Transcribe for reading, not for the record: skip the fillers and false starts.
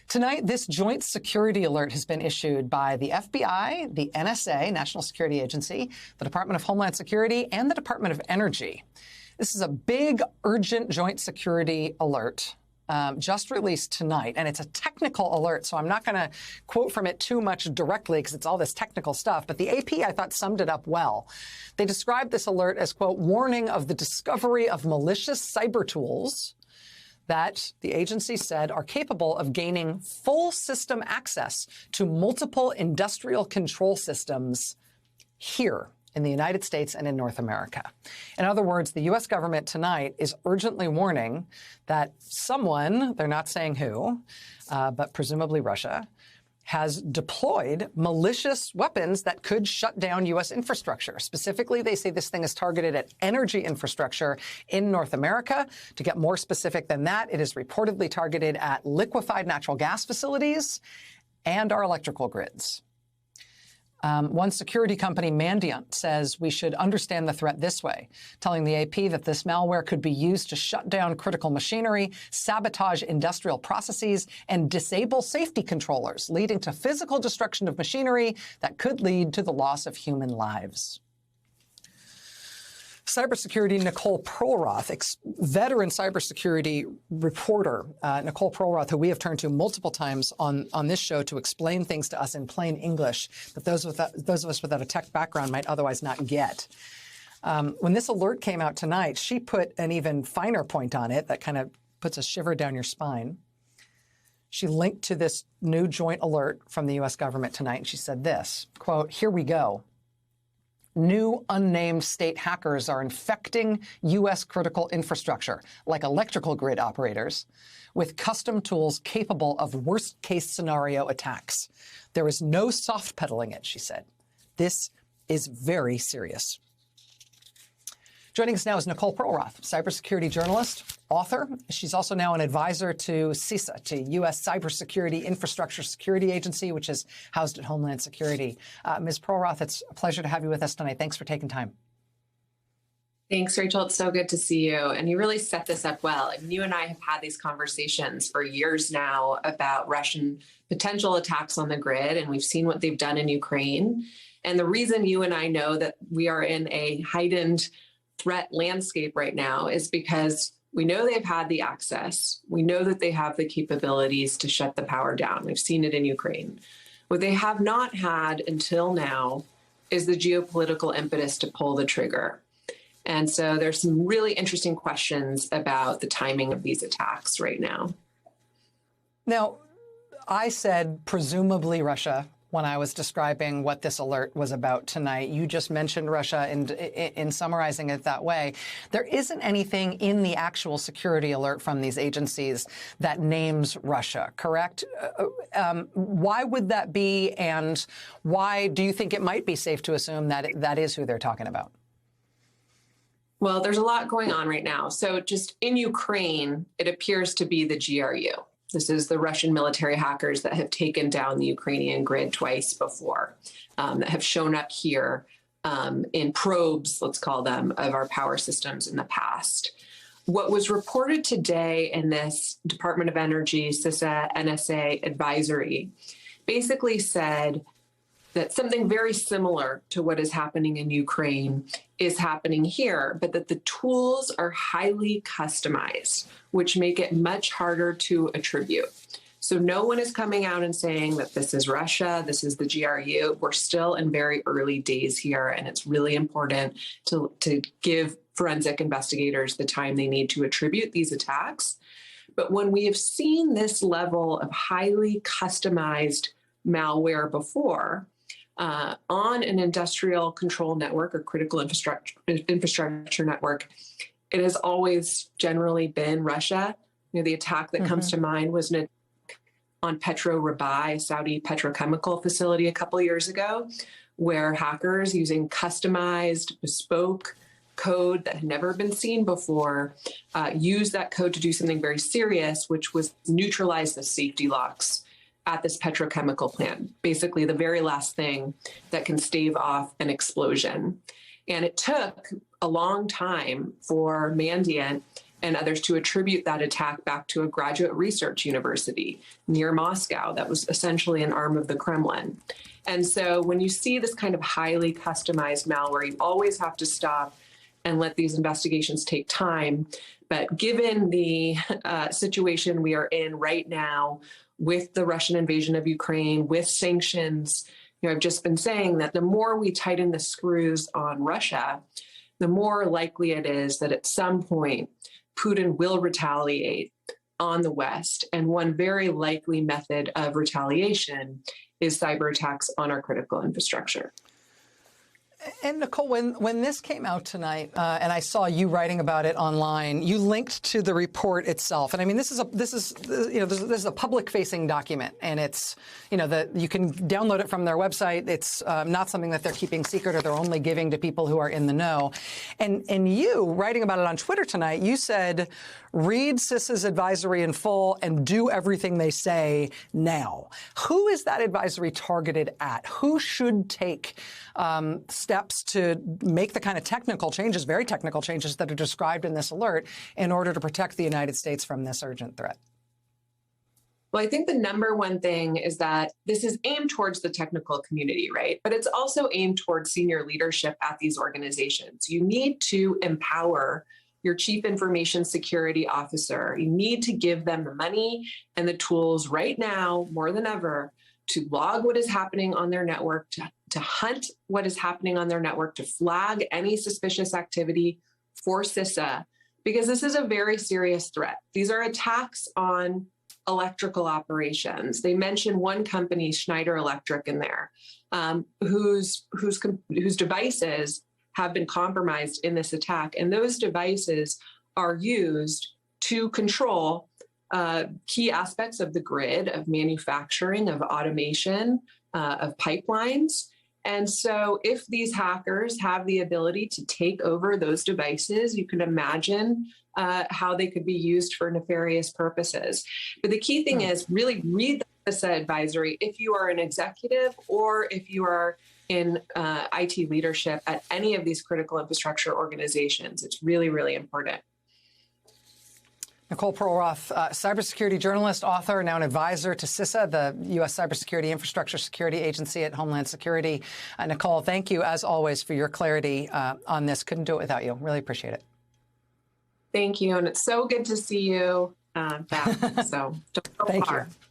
Tonight, this joint security alert has been issued by the FBI, the NSA, National Security Agency, the Department of Homeland Security, and the Department of Energy. This is a big, urgent joint security alert just released tonight, and it's a technical alert, so I'm not going to quote from it too much directly because it's all this technical stuff, but the AP, I thought, summed it up well. They described this alert as, quote, warning of the discovery of malicious cyber tools that the agency said are capable of gaining full system access to multiple industrial control systems here in the United States and in North America. In other words, the U.S. government tonight is urgently warning that someone, they're not saying who, but presumably Russia, has deployed malicious weapons that could shut down U.S. infrastructure. Specifically, they say this thing is targeted at energy infrastructure in North America. To get more specific than that, it is reportedly targeted at liquefied natural gas facilities and our electrical grids. One security company, Mandiant, says we should understand the threat this way, telling the AP that this malware could be used to shut down critical machinery, sabotage industrial processes, and disable safety controllers, leading to physical destruction of machinery that could lead to the loss of human lives. Cybersecurity Nicole Perlroth, veteran cybersecurity reporter, Nicole Perlroth, who we have turned to multiple times on this show to explain things to us in plain English that those of us without a tech background might otherwise not get. When this alert came out tonight, she put an even finer point on it that kind of puts a shiver down your spine. She linked to this new joint alert from the U.S. government tonight, and she said this, quote, "Here we go. New unnamed state hackers are infecting U.S. critical infrastructure, like electrical grid operators, with custom tools capable of worst-case scenario attacks. There is no soft pedaling it," she said. This is very serious. Joining us now is Nicole Perlroth, cybersecurity journalist, author. She's also now an advisor to CISA, to U.S. Cybersecurity Infrastructure Security Agency, which is housed at Homeland Security. Ms. Perlroth, it's a pleasure to have you with us tonight. Thanks for taking time. Thanks, Rachel. It's so good to see you. And you really set this up well. I mean, you and I have had these conversations for years now about Russian potential attacks on the grid, and we've seen what they've done in Ukraine. And the reason you and I know that we are in a heightened threat landscape right now is because we know they've had the access. We know that they have the capabilities to shut the power down. We've seen it in Ukraine. What they have not had until now is the geopolitical impetus to pull the trigger. And so there's some really interesting questions about the timing of these attacks right now. Now, I said presumably Russia when I was describing what this alert was about tonight. You just mentioned Russia in summarizing it that way. There isn't anything in the actual security alert from these agencies that names Russia, correct? Why would that be, and why do you think it might be safe to assume that that is who they're talking about? Well, there's a lot going on right now. So just in Ukraine, it appears to be the GRU. This is the Russian military hackers that have taken down the Ukrainian grid twice before, that have shown up here in probes, let's call them, of our power systems in the past. What was reported today in this Department of Energy, CISA, NSA advisory basically said that something very similar to what is happening in Ukraine is happening here, but that the tools are highly customized, which make it much harder to attribute. So no one is coming out and saying that this is Russia, this is the GRU. We're still in very early days here, and it's really important to give forensic investigators the time they need to attribute these attacks. But when we have seen this level of highly customized malware before, on an industrial control network or critical infrastructure network, it has always generally been Russia. You know, the attack that comes to mind was an attack on Petro Rabai, Saudi petrochemical facility a couple of years ago, where hackers using customized, bespoke code that had never been seen before used that code to do something very serious, which was neutralize the safety locks at this petrochemical plant, basically the very last thing that can stave off an explosion. And it took a long time for Mandiant and others to attribute that attack back to a graduate research university near Moscow that was essentially an arm of the Kremlin. And so when you see this kind of highly customized malware, you always have to stop and let these investigations take time. But given the situation we are in right now with the Russian invasion of Ukraine, with sanctions, I've just been saying that the more we tighten the screws on Russia, the more likely it is that at some point Putin will retaliate on the West. And one very likely method of retaliation is cyber attacks on our critical infrastructure. And Nicole, when this came out tonight, and I saw you writing about it online, you linked to the report itself. And I mean, this is a public-facing document, and it's you can download it from their website. It's not something that they're keeping secret or they're only giving to people who are in the know. And you writing about it on Twitter tonight, you said, read CISA's advisory in full and do everything they say now. Who is that advisory targeted at? Who should take steps to make the kind of technical changes, very technical changes that are described in this alert in order to protect the United States from this urgent threat? Well, I think the number one thing is that this is aimed towards the technical community, right? But it's also aimed towards senior leadership at these organizations. You need to empower your chief information security officer. You need to give them the money and the tools right now, more than ever, to log what is happening on their network, to hunt what is happening on their network, to flag any suspicious activity for CISA, because this is a very serious threat. These are attacks on electrical operations. They mention one company, Schneider Electric, in there, whose devices have been compromised in this attack. And those devices are used to control key aspects of the grid, of manufacturing, of automation, of pipelines. And so if these hackers have the ability to take over those devices, you can imagine how they could be used for nefarious purposes. But the key thing is really read the CISA advisory if you are an executive or if you are in IT leadership at any of these critical infrastructure organizations. It's really, really important. Nicole Perlroth, cybersecurity journalist, author, now an advisor to CISA, the U.S. Cybersecurity Infrastructure Security Agency at Homeland Security. Nicole, thank you, as always, for your clarity on this. Couldn't do it without you. Really appreciate it. Thank you. And it's so good to see you back. So don't go Thank far. you.